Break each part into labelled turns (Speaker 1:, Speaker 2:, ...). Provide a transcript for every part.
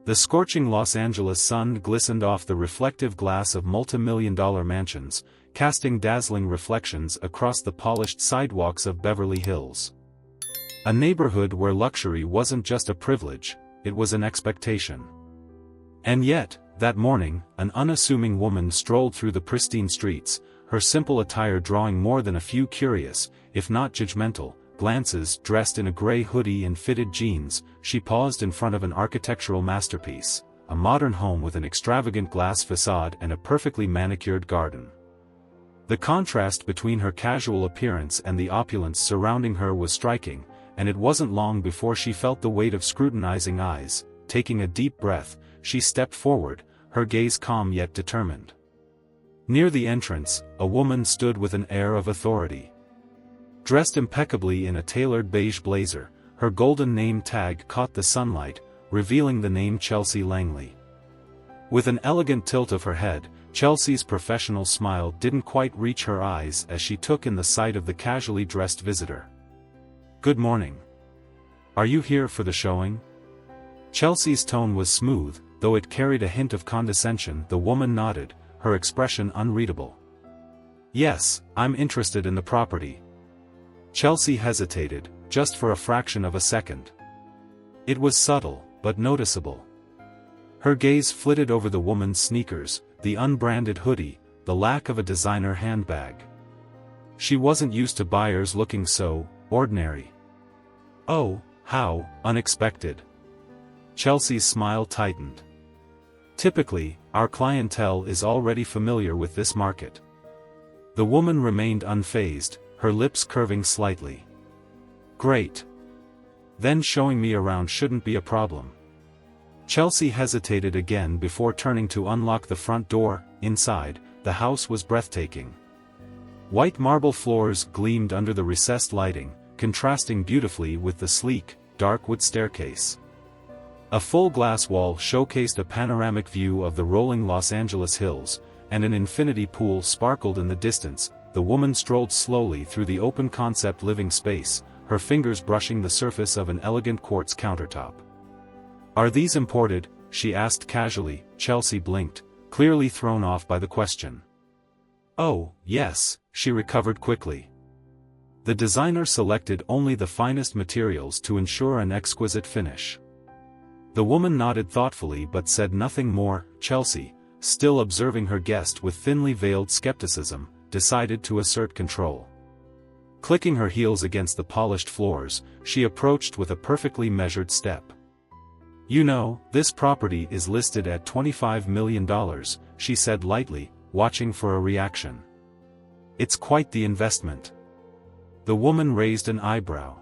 Speaker 1: The scorching Los Angeles sun glistened off the reflective glass of multi-million-dollar mansions, casting dazzling reflections across the polished sidewalks of Beverly Hills. A neighborhood where luxury wasn't just a privilege, it was an expectation. And yet, that morning, an unassuming woman strolled through the pristine streets, her simple attire drawing more than a few curious, if not judgmental, glances. Dressed in a gray hoodie and fitted jeans, she paused in front of an architectural masterpiece, a modern home with an extravagant glass facade and a perfectly manicured garden. The contrast between her casual appearance and the opulence surrounding her was striking, and it wasn't long before she felt the weight of scrutinizing eyes. Taking a deep breath, she stepped forward, her gaze calm yet determined. Near the entrance, a woman stood with an air of authority. Dressed impeccably in a tailored beige blazer, her golden name tag caught the sunlight, revealing the name Chelsea Langley. With an elegant tilt of her head, Chelsea's professional smile didn't quite reach her eyes as she took in the sight of the casually dressed visitor. "Good morning. Are you here for the showing?" Chelsea's tone was smooth, though it carried a hint of condescension. The woman nodded, her expression unreadable. "Yes, I'm interested in the property." Chelsea hesitated, just for a fraction of a second. It was subtle, but noticeable. Her gaze flitted over the woman's sneakers, the unbranded hoodie, the lack of a designer handbag. She wasn't used to buyers looking so ordinary. "Oh, how unexpected." Chelsea's smile tightened. "Typically, our clientele is already familiar with this market." The woman remained unfazed, her lips curving slightly. "Great. Then showing me around shouldn't be a problem." Chelsea hesitated again before turning to unlock the front door. Inside, the house was breathtaking. White marble floors gleamed under the recessed lighting, contrasting beautifully with the sleek, dark wood staircase. A full glass wall showcased a panoramic view of the rolling Los Angeles hills, and an infinity pool sparkled in the distance. The woman strolled slowly through the open-concept living space, her fingers brushing the surface of an elegant quartz countertop. "Are these imported?" she asked casually. Chelsea blinked, clearly thrown off by the question. "Oh, yes," she recovered quickly. The designer selected only the finest materials to ensure an exquisite finish. The woman nodded thoughtfully but said nothing more. Chelsea, still observing her guest with thinly veiled skepticism, decided to assert control. Clicking her heels against the polished floors, she approached with a perfectly measured step. "You know, this property is listed at $25 million, she said lightly, watching for a reaction. "It's quite the investment." The woman raised an eyebrow.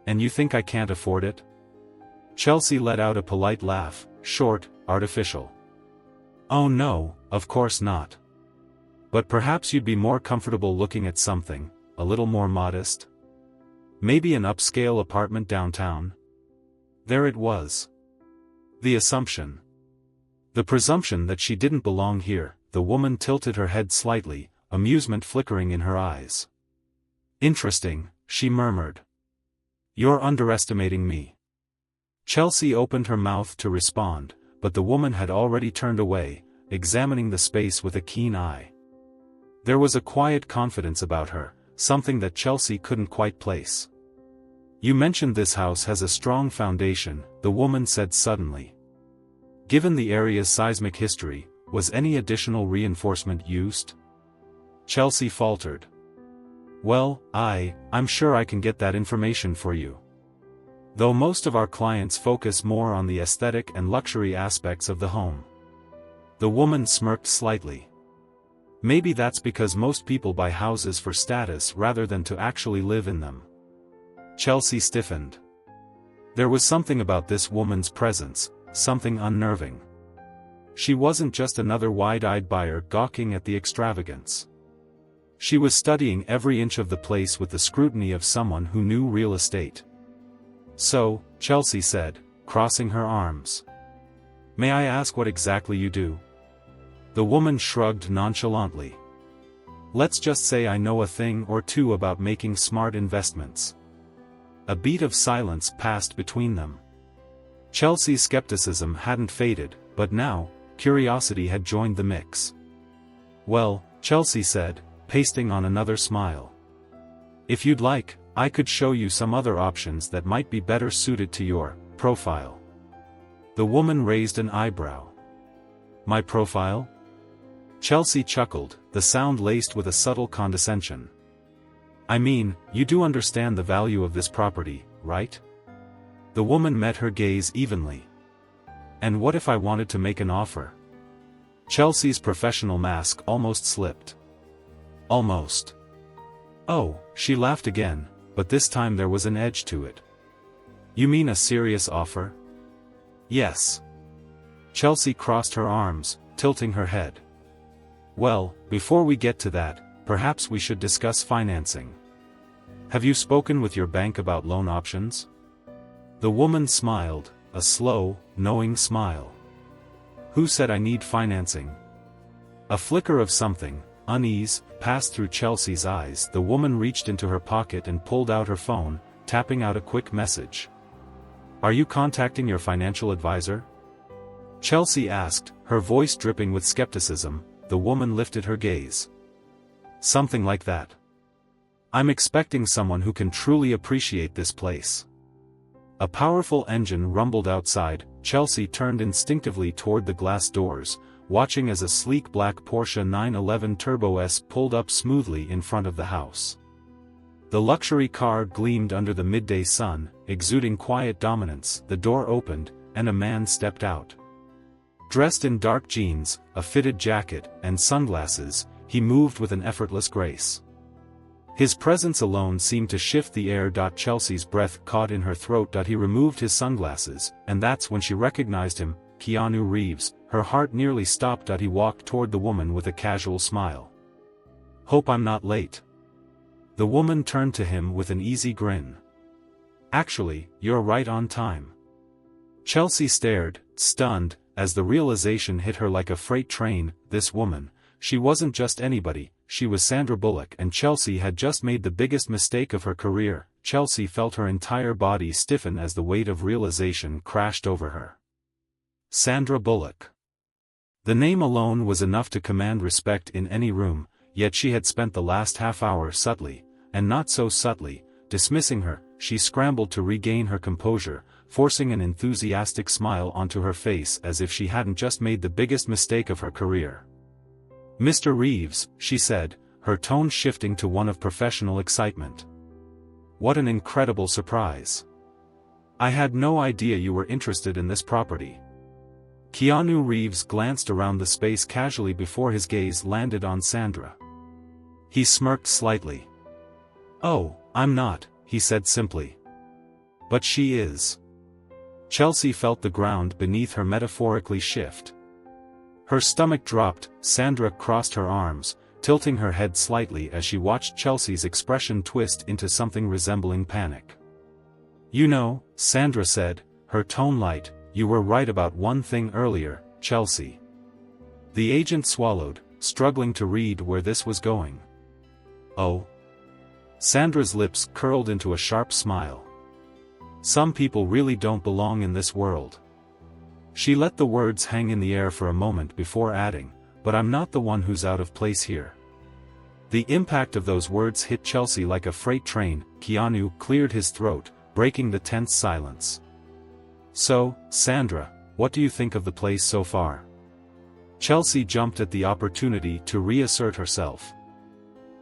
Speaker 1: "And you think I can't afford it?" Chelsea let out a polite laugh, short, artificial. "Oh no, of course not. But perhaps you'd be more comfortable looking at something a little more modest? Maybe an upscale apartment downtown?" There it was. The assumption. The presumption that she didn't belong here. The woman tilted her head slightly, amusement flickering in her eyes. "Interesting," she murmured. "You're underestimating me." Chelsea opened her mouth to respond, but the woman had already turned away, examining the space with a keen eye. There was a quiet confidence about her, something that Chelsea couldn't quite place. "You mentioned this house has a strong foundation," the woman said suddenly. "Given the area's seismic history, was any additional reinforcement used?" Chelsea faltered. "Well, I'm sure I can get that information for you. Though most of our clients focus more on the aesthetic and luxury aspects of the home." The woman smirked slightly. "Maybe that's because most people buy houses for status rather than to actually live in them." Chelsea stiffened. There was something about this woman's presence, something unnerving. She wasn't just another wide-eyed buyer gawking at the extravagance. She was studying every inch of the place with the scrutiny of someone who knew real estate. "So," Chelsea said, crossing her arms. "May I ask what exactly you do?" The woman shrugged nonchalantly. "Let's just say I know a thing or two about making smart investments." A beat of silence passed between them. Chelsea's skepticism hadn't faded, but now, curiosity had joined the mix. "Well," Chelsea said, pasting on another smile. "If you'd like, I could show you some other options that might be better suited to your profile." The woman raised an eyebrow. "My profile?" Chelsea chuckled, the sound laced with a subtle condescension. "I mean, you do understand the value of this property, right?" The woman met her gaze evenly. "And what if I wanted to make an offer?" Chelsea's professional mask almost slipped. "Almost." "Oh," she laughed again, but this time there was an edge to it. "You mean a serious offer?" "Yes." Chelsea crossed her arms, tilting her head. "Well, before we get to that, perhaps we should discuss financing. Have you spoken with your bank about loan options?" The woman smiled, a slow, knowing smile. "Who said I need financing?" A flicker of something, unease, passed through Chelsea's eyes. The woman reached into her pocket and pulled out her phone, tapping out a quick message. "Are you contacting your financial advisor?" Chelsea asked, her voice dripping with skepticism. The woman lifted her gaze. "Something like that. I'm expecting someone who can truly appreciate this place." A powerful engine rumbled outside. Chelsea turned instinctively toward the glass doors, watching as a sleek black Porsche 911 Turbo S pulled up smoothly in front of the house. The luxury car gleamed under the midday sun, exuding quiet dominance. The door opened, and a man stepped out. Dressed in dark jeans, a fitted jacket, and sunglasses, he moved with an effortless grace. His presence alone seemed to shift the air. Chelsea's breath caught in her throat. He removed his sunglasses, and that's when she recognized him, Keanu Reeves. Her heart nearly stopped. He walked toward the woman with a casual smile. "Hope I'm not late." The woman turned to him with an easy grin. "Actually, you're right on time." Chelsea stared, stunned, as the realization hit her like a freight train. This woman, she wasn't just anybody, she was Sandra Bullock, and Chelsea had just made the biggest mistake of her career. Chelsea felt her entire body stiffen as the weight of realization crashed over her. Sandra Bullock. The name alone was enough to command respect in any room, yet she had spent the last half hour subtly, and not so subtly, dismissing her. She scrambled to regain her composure, forcing an enthusiastic smile onto her face as if she hadn't just made the biggest mistake of her career. "Mr. Reeves," she said, her tone shifting to one of professional excitement. "What an incredible surprise. I had no idea you were interested in this property." Keanu Reeves glanced around the space casually before his gaze landed on Sandra. He smirked slightly. "Oh, I'm not," he said simply. "But she is." Chelsea felt the ground beneath her metaphorically shift. Her stomach dropped. Sandra crossed her arms, tilting her head slightly as she watched Chelsea's expression twist into something resembling panic. "You know," Sandra said, her tone light, "you were right about one thing earlier, Chelsea." The agent swallowed, struggling to read where this was going. "Oh?" Sandra's lips curled into a sharp smile. "Some people really don't belong in this world." She let the words hang in the air for a moment before adding, "But I'm not the one who's out of place here." The impact of those words hit Chelsea like a freight train. Keanu cleared his throat, breaking the tense silence. "So, Sandra, what do you think of the place so far?" Chelsea jumped at the opportunity to reassert herself.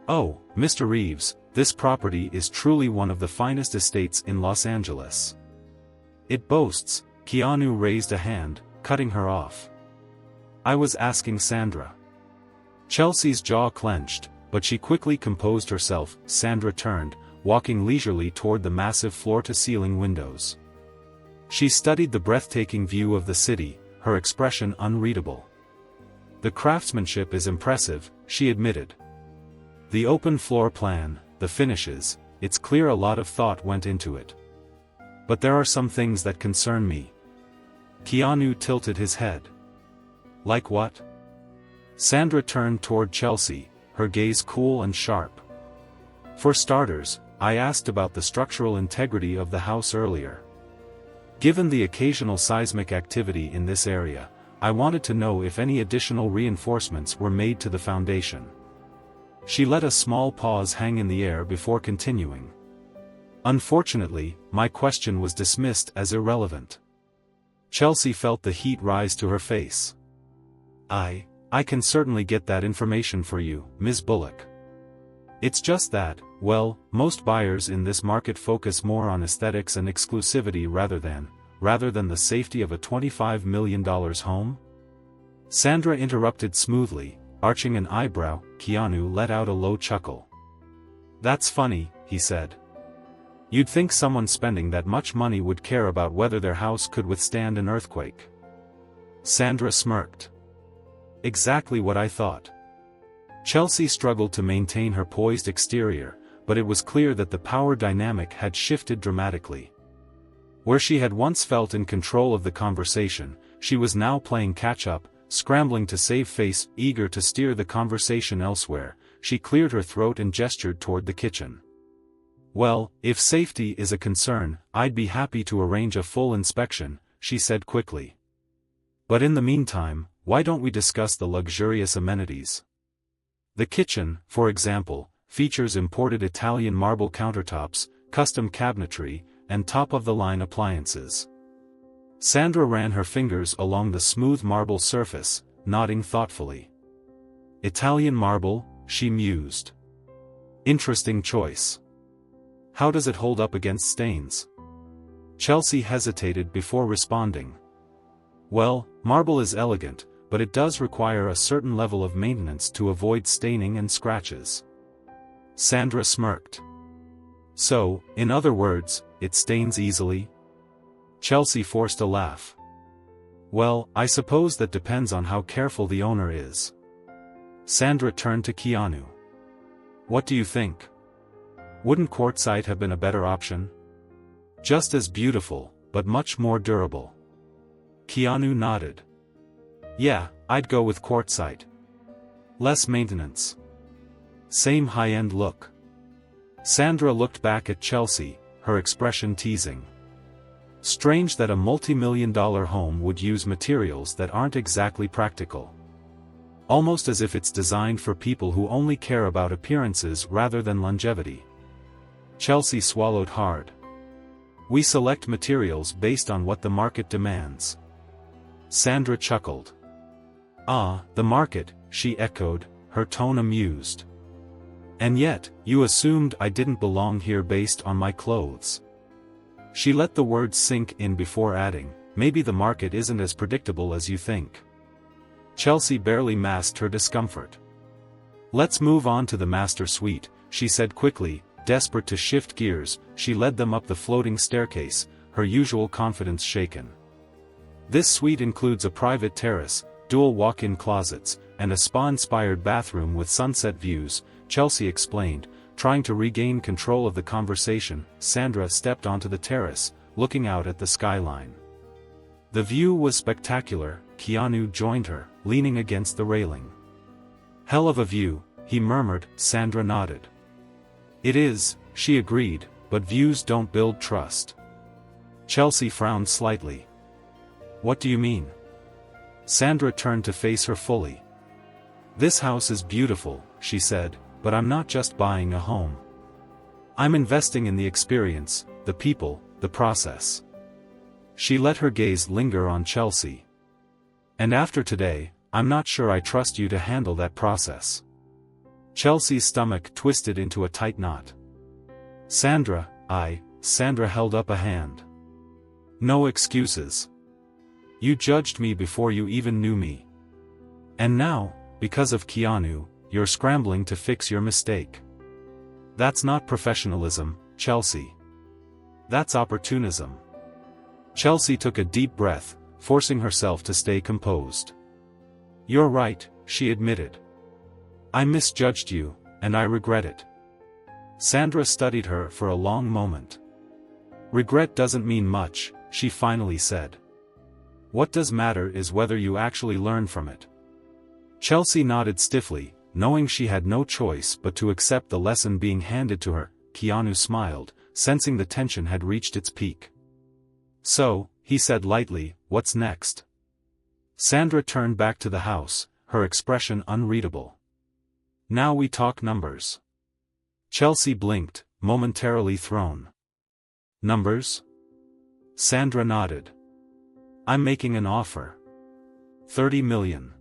Speaker 1: "Oh, Mr. Reeves, this property is truly one of the finest estates in Los Angeles. It boasts—" Keanu raised a hand, cutting her off. "I was asking Sandra." Chelsea's jaw clenched, but she quickly composed herself. Sandra turned, walking leisurely toward the massive floor-to-ceiling windows. She studied the breathtaking view of the city, her expression unreadable. "The craftsmanship is impressive," she admitted. "The open floor plan, the finishes, it's clear a lot of thought went into it. But there are some things that concern me." Keanu tilted his head. "Like what?" Sandra turned toward Chelsea, her gaze cool and sharp. "For starters, I asked about the structural integrity of the house earlier. Given the occasional seismic activity in this area, I wanted to know if any additional reinforcements were made to the foundation. She let a small pause hang in the air before continuing. Unfortunately, my question was dismissed as irrelevant. Chelsea felt the heat rise to her face. I can certainly get that information for you, Ms. Bullock. It's just that, well, most buyers in this market focus more on aesthetics and exclusivity rather than the safety of a $25 million home? Sandra interrupted smoothly, arching an eyebrow. Keanu let out a low chuckle. That's funny, he said. You'd think someone spending that much money would care about whether their house could withstand an earthquake. Sandra smirked. Exactly what I thought. Chelsea struggled to maintain her poised exterior, but it was clear that the power dynamic had shifted dramatically. Where she had once felt in control of the conversation, she was now playing catch-up, scrambling to save face, eager to steer the conversation elsewhere. She cleared her throat and gestured toward the kitchen. Well, if safety is a concern, I'd be happy to arrange a full inspection, she said quickly. But in the meantime, why don't we discuss the luxurious amenities? The kitchen, for example, features imported Italian marble countertops, custom cabinetry, and top-of-the-line appliances. Sandra ran her fingers along the smooth marble surface, nodding thoughtfully. Italian marble, she mused. Interesting choice. How does it hold up against stains? Chelsea hesitated before responding. Well, marble is elegant, but it does require a certain level of maintenance to avoid staining and scratches. Sandra smirked. So, in other words, it stains easily? Chelsea forced a laugh. Well, I suppose that depends on how careful the owner is. Sandra turned to Keanu. What do you think? Wouldn't quartzite have been a better option? Just as beautiful, but much more durable. Keanu nodded. Yeah, I'd go with quartzite. Less maintenance. Same high-end look. Sandra looked back at Chelsea, her expression teasing. Strange that a multi-million-dollar home would use materials that aren't exactly practical. Almost as if it's designed for people who only care about appearances rather than longevity. Chelsea swallowed hard. We select materials based on what the market demands. Sandra chuckled. Ah, the market, she echoed, her tone amused. And yet, you assumed I didn't belong here based on my clothes. She let the words sink in before adding, maybe the market isn't as predictable as you think. Chelsea barely masked her discomfort. Let's move on to the master suite, she said quickly, desperate to shift gears. She led them up the floating staircase, her usual confidence shaken. This suite includes a private terrace, dual walk-in closets, and a spa-inspired bathroom with sunset views, Chelsea explained, trying to regain control of the conversation. Sandra stepped onto the terrace, looking out at the skyline. The view was spectacular. Keanu joined her, leaning against the railing. Hell of a view, he murmured. Sandra nodded. It is, she agreed, but views don't build trust. Chelsea frowned slightly. What do you mean? Sandra turned to face her fully. This house is beautiful, she said, but I'm not just buying a home. I'm investing in the experience, the people, the process. She let her gaze linger on Chelsea. And after today, I'm not sure I trust you to handle that process. Chelsea's stomach twisted into a tight knot. Sandra held up a hand. No excuses. You judged me before you even knew me. And now, because of Keanu, you're scrambling to fix your mistake. That's not professionalism, Chelsea. That's opportunism. Chelsea took a deep breath, forcing herself to stay composed. You're right, she admitted. I misjudged you, and I regret it. Sandra studied her for a long moment. Regret doesn't mean much, she finally said. What does matter is whether you actually learn from it. Chelsea nodded stiffly, knowing she had no choice but to accept the lesson being handed to her. Keanu smiled, sensing the tension had reached its peak. So, he said lightly, what's next? Sandra turned back to the house, her expression unreadable. Now we talk numbers. Chelsea blinked, momentarily thrown. Numbers? Sandra nodded. I'm making an offer. 30 million.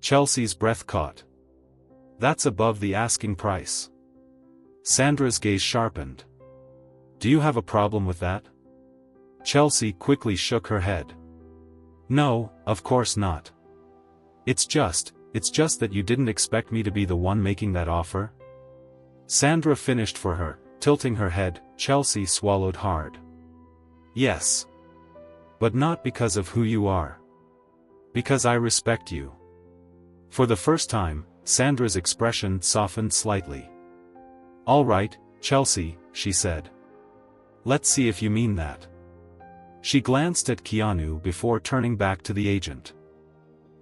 Speaker 1: Chelsea's breath caught. That's above the asking price. Sandra's gaze sharpened. Do you have a problem with that? Chelsea quickly shook her head. No, of course not. It's just that you didn't expect me to be the one making that offer? Sandra finished for her, tilting her head. Chelsea swallowed hard. Yes. But not because of who you are. Because I respect you. For the first time, Sandra's expression softened slightly. All right, Chelsea, she said. Let's see if you mean that. She glanced at Keanu before turning back to the agent.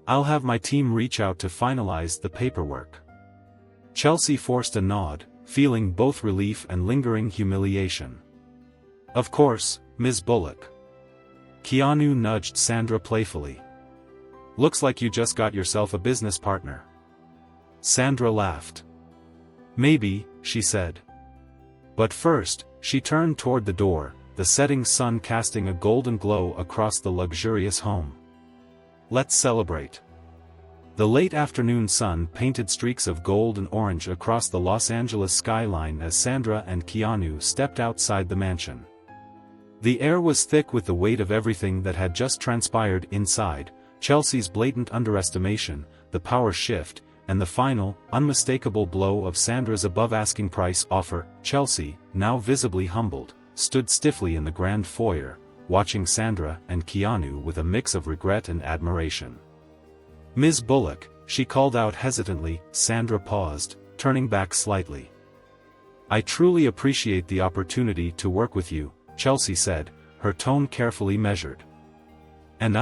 Speaker 1: I'll have my team reach out to finalize the paperwork. Chelsea forced a nod, feeling both relief and lingering humiliation. Of course, Ms. Bullock. Keanu nudged Sandra playfully. Looks like you just got yourself a business partner. Sandra laughed. Maybe, she said. But first, she turned toward the door, the setting sun casting a golden glow across the luxurious home. Let's celebrate. The late afternoon sun painted streaks of gold and orange across the Los Angeles skyline as Sandra and Keanu stepped outside the mansion. The air was thick with the weight of everything that had just transpired inside, Chelsea's blatant underestimation, the power shift, and the final, unmistakable blow of Sandra's above-asking price offer. Chelsea, now visibly humbled, stood stiffly in the grand foyer, watching Sandra and Keanu with a mix of regret and admiration. Ms. Bullock, she called out hesitantly. Sandra paused, turning back slightly. I truly appreciate the opportunity to work with you, Chelsea said, her tone carefully measured. And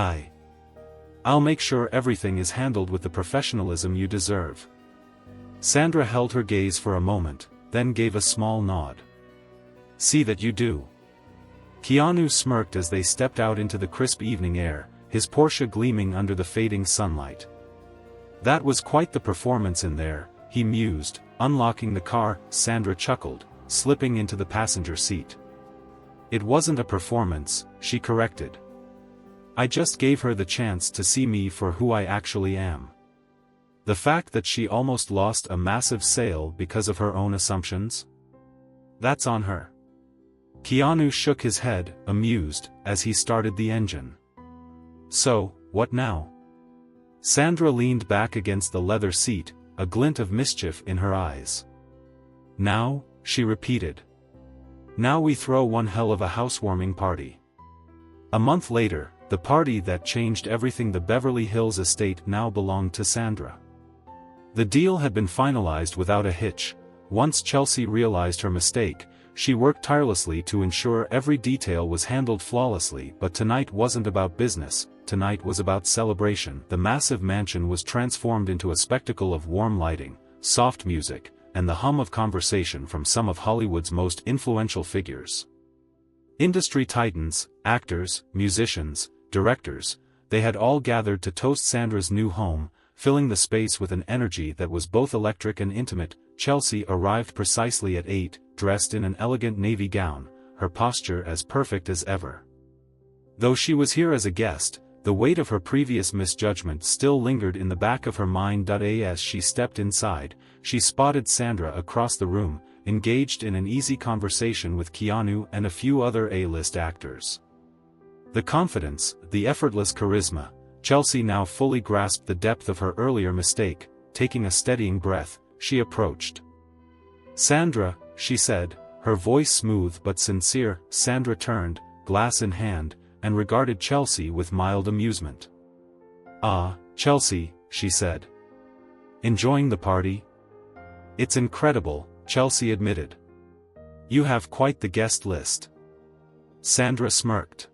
Speaker 1: I'll make sure everything is handled with the professionalism you deserve. Sandra held her gaze for a moment, then gave a small nod. See that you do. Keanu smirked as they stepped out into the crisp evening air, his Porsche gleaming under the fading sunlight. That was quite the performance in there, he mused, unlocking the car. Sandra chuckled, slipping into the passenger seat. It wasn't a performance, she corrected. I just gave her the chance to see me for who I actually am. The fact that she almost lost a massive sale because of her own assumptions? That's on her. Keanu shook his head, amused, as he started the engine. So, what now? Sandra leaned back against the leather seat, a glint of mischief in her eyes. Now, she repeated. Now we throw one hell of a housewarming party. A month later, the party that changed everything. The Beverly Hills estate now belonged to Sandra. The deal had been finalized without a hitch. Once Chelsea realized her mistake, she worked tirelessly to ensure every detail was handled flawlessly. But tonight wasn't about business, tonight was about celebration. The massive mansion was transformed into a spectacle of warm lighting, soft music, and the hum of conversation from some of Hollywood's most influential figures. Industry titans, actors, musicians, directors, they had all gathered to toast Sandra's new home, filling the space with an energy that was both electric and intimate. Chelsea arrived precisely at 8, dressed in an elegant navy gown, her posture as perfect as ever. Though she was here as a guest, the weight of her previous misjudgment still lingered in the back of her mind. As she stepped inside, she spotted Sandra across the room, engaged in an easy conversation with Keanu and a few other A-list actors. The confidence, the effortless charisma. Chelsea now fully grasped the depth of her earlier mistake. Taking a steadying breath, she approached. Sandra, she said, her voice smooth but sincere. Sandra turned, glass in hand, and regarded Chelsea with mild amusement. Ah, Chelsea, she said. Enjoying the party? It's incredible, Chelsea admitted. You have quite the guest list. Sandra smirked.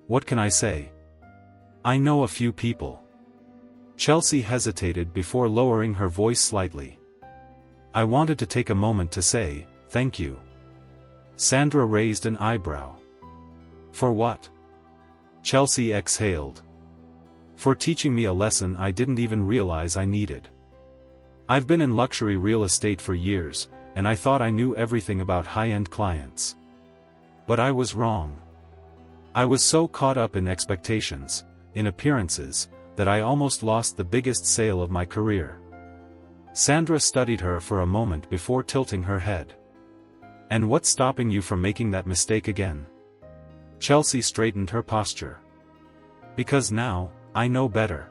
Speaker 1: What can I say? I know a few people. Chelsea hesitated before lowering her voice slightly. I wanted to take a moment to say, thank you. Sandra raised an eyebrow. For what? Chelsea exhaled. For teaching me a lesson I didn't even realize I needed. I've been in luxury real estate for years, and I thought I knew everything about high-end clients. But I was wrong. I was so caught up in expectations, in appearances, that I almost lost the biggest sale of my career. Sandra studied her for a moment before tilting her head. And what's stopping you from making that mistake again? Chelsea straightened her posture. Because now, I know better.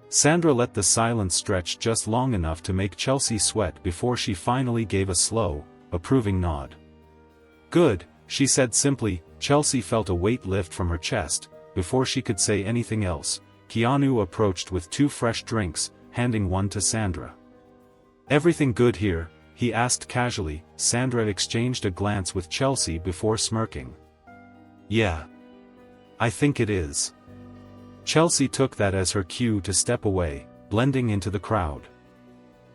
Speaker 1: Sandra let the silence stretch just long enough to make Chelsea sweat before she finally gave a slow, approving nod. Good, she said simply. Chelsea felt a weight lift from her chest. Before she could say anything else, Keanu approached with 2 fresh drinks, handing one to Sandra. Everything good here? He asked casually. Sandra exchanged a glance with Chelsea before smirking. Yeah. I think it is. Chelsea took that as her cue to step away, blending into the crowd.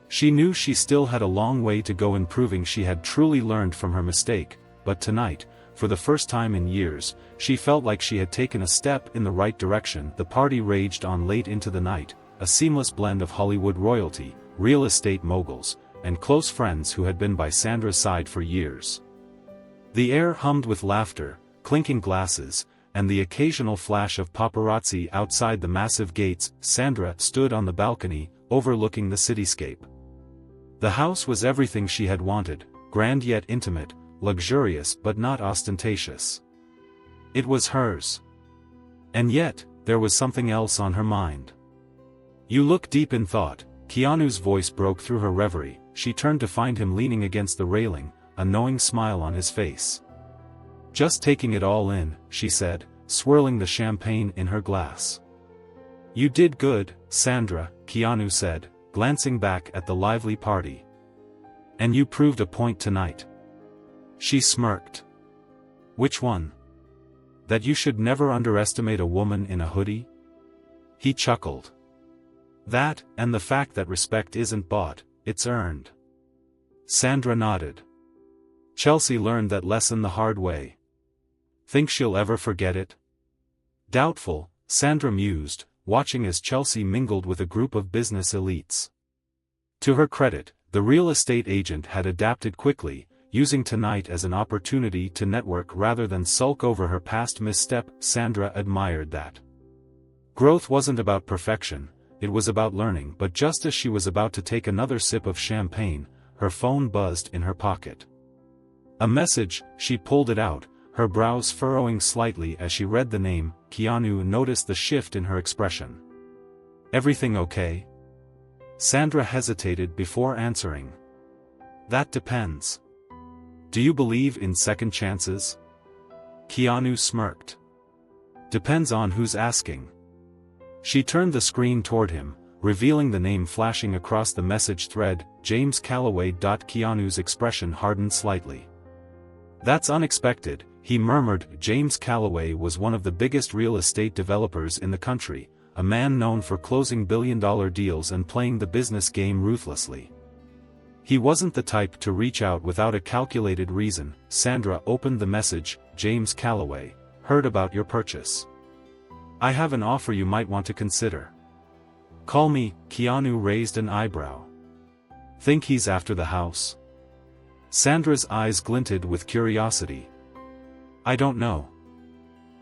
Speaker 1: She knew she still had a long way to go in proving she had truly learned from her mistake, but tonight, for the first time in years, she felt like she had taken a step in the right direction. The party raged on late into the night, a seamless blend of Hollywood royalty, real estate moguls, and close friends who had been by Sandra's side for years. The air hummed with laughter, clinking glasses, and the occasional flash of paparazzi outside the massive gates. Sandra stood on the balcony, overlooking the cityscape. The house was everything she had wanted, grand yet intimate, luxurious but not ostentatious. It was hers. And yet, there was something else on her mind. You look deep in thought. Keanu's voice broke through her reverie. She turned to find him leaning against the railing, a knowing smile on his face. Just taking it all in, she said, swirling the champagne in her glass. You did good, Sandra, Keanu said, glancing back at the lively party. And you proved a point tonight. She smirked. Which one? That you should never underestimate a woman in a hoodie? He chuckled. That, and the fact that respect isn't bought, it's earned. Sandra nodded. Chelsea learned that lesson the hard way. Think she'll ever forget it? Doubtful, Sandra mused, watching as Chelsea mingled with a group of business elites. To her credit, the real estate agent had adapted quickly, using tonight as an opportunity to network rather than sulk over her past misstep. Sandra admired that. Growth wasn't about perfection, it was about learning. But just as she was about to take another sip of champagne, her phone buzzed in her pocket. A message. She pulled it out, her brows furrowing slightly as she read the name. Keanu noticed the shift in her expression. Everything okay? Sandra hesitated before answering. That depends. Do you believe in second chances? Keanu smirked. Depends on who's asking. She turned the screen toward him, revealing the name flashing across the message thread, James Calloway. Keanu's expression hardened slightly. That's unexpected, he murmured. James Calloway was one of the biggest real estate developers in the country, a man known for closing billion-dollar deals and playing the business game ruthlessly. He wasn't the type to reach out without a calculated reason. Sandra opened the message. James Calloway, heard about your purchase. I have an offer you might want to consider. Call me. Keanu raised an eyebrow. Think he's after the house? Sandra's eyes glinted with curiosity. I don't know.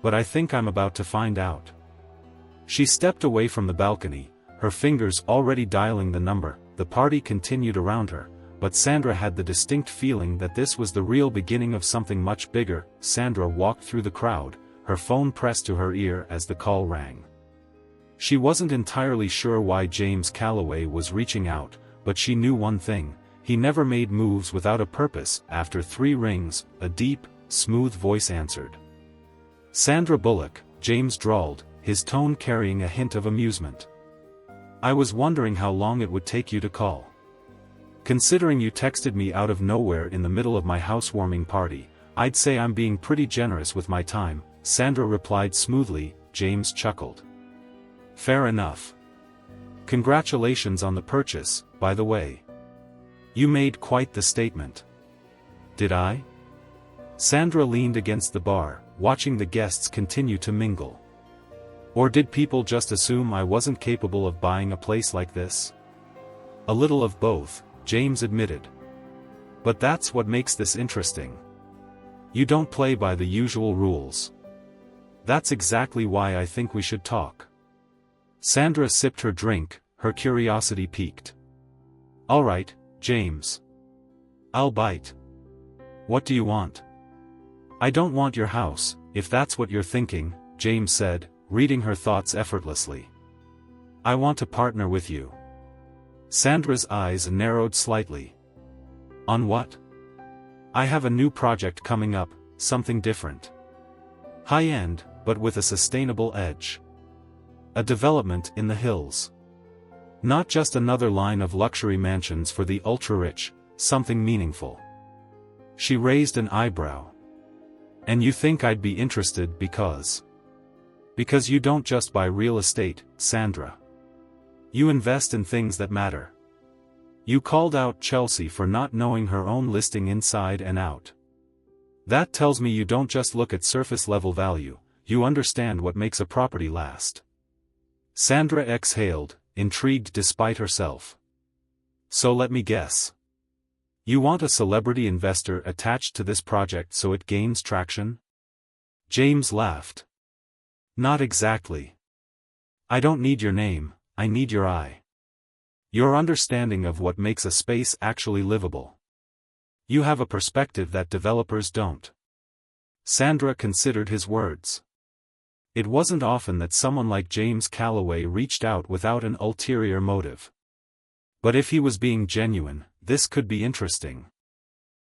Speaker 1: But I think I'm about to find out. She stepped away from the balcony, her fingers already dialing the number. The party continued around her, but Sandra had the distinct feeling that this was the real beginning of something much bigger. Sandra walked through the crowd, her phone pressed to her ear as the call rang. She wasn't entirely sure why James Calloway was reaching out, but she knew one thing: he never made moves without a purpose. After 3 rings, a deep, smooth voice answered. Sandra Bullock, James drawled, his tone carrying a hint of amusement. I was wondering how long it would take you to call. Considering you texted me out of nowhere in the middle of my housewarming party, I'd say I'm being pretty generous with my time, Sandra replied smoothly. James chuckled. Fair enough. Congratulations on the purchase, by the way. You made quite the statement. Did I? Sandra leaned against the bar, watching the guests continue to mingle. Or did people just assume I wasn't capable of buying a place like this? A little of both, James admitted. But that's what makes this interesting. You don't play by the usual rules. That's exactly why I think we should talk. Sandra sipped her drink, her curiosity piqued. All right, James. I'll bite. What do you want? I don't want your house, if that's what you're thinking, James said, reading her thoughts effortlessly. I want to partner with you. Sandra's eyes narrowed slightly. On what? I have a new project coming up, something different. High-end, but with a sustainable edge. A development in the hills. Not just another line of luxury mansions for the ultra-rich, something meaningful. She raised an eyebrow. And you think I'd be interested because you don't just buy real estate, Sandra. You invest in things that matter. You called out Chelsea for not knowing her own listing inside and out. That tells me you don't just look at surface-level value, you understand what makes a property last. Sandra exhaled, intrigued despite herself. So let me guess. You want a celebrity investor attached to this project so it gains traction? James laughed. Not exactly. I don't need your name, I need your eye. Your understanding of what makes a space actually livable. You have a perspective that developers don't. Sandra considered his words. It wasn't often that someone like James Calloway reached out without an ulterior motive. But if he was being genuine, this could be interesting.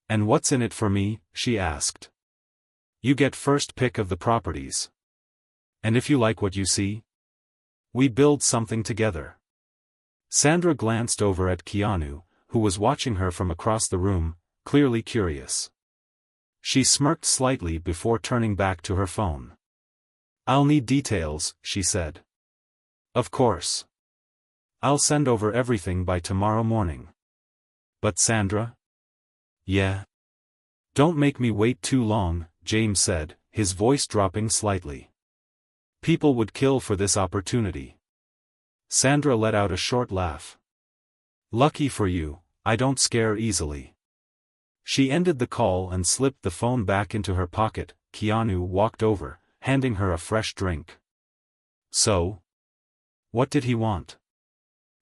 Speaker 1: And what's in it for me? She asked. You get first pick of the properties. And if you like what you see, we build something together. Sandra glanced over at Keanu, who was watching her from across the room, clearly curious. She smirked slightly before turning back to her phone. I'll need details, she said. Of course. I'll send over everything by tomorrow morning. But Sandra? Yeah? Don't make me wait too long, James said, his voice dropping slightly. People would kill for this opportunity. Sandra let out a short laugh. Lucky for you, I don't scare easily. She ended the call and slipped the phone back into her pocket. Keanu walked over, handing her a fresh drink. So? What did he want?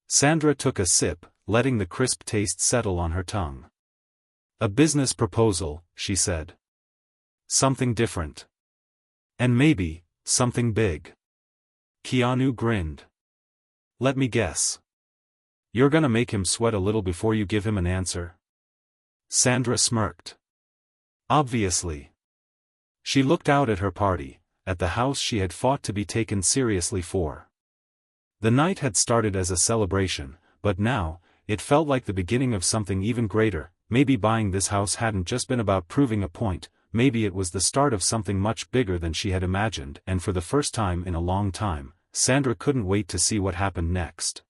Speaker 1: Sandra took a sip, letting the crisp taste settle on her tongue. A business proposal, she said. Something different. And maybe, something big. Keanu grinned. Let me guess. You're gonna make him sweat a little before you give him an answer? Sandra smirked. Obviously. She looked out at her party, at the house she had fought to be taken seriously for. The night had started as a celebration, but now, it felt like the beginning of something even greater. Maybe buying this house hadn't just been about proving a point, maybe it was the start of something much bigger than she had imagined, and for the first time in a long time, Sandra couldn't wait to see what happened next.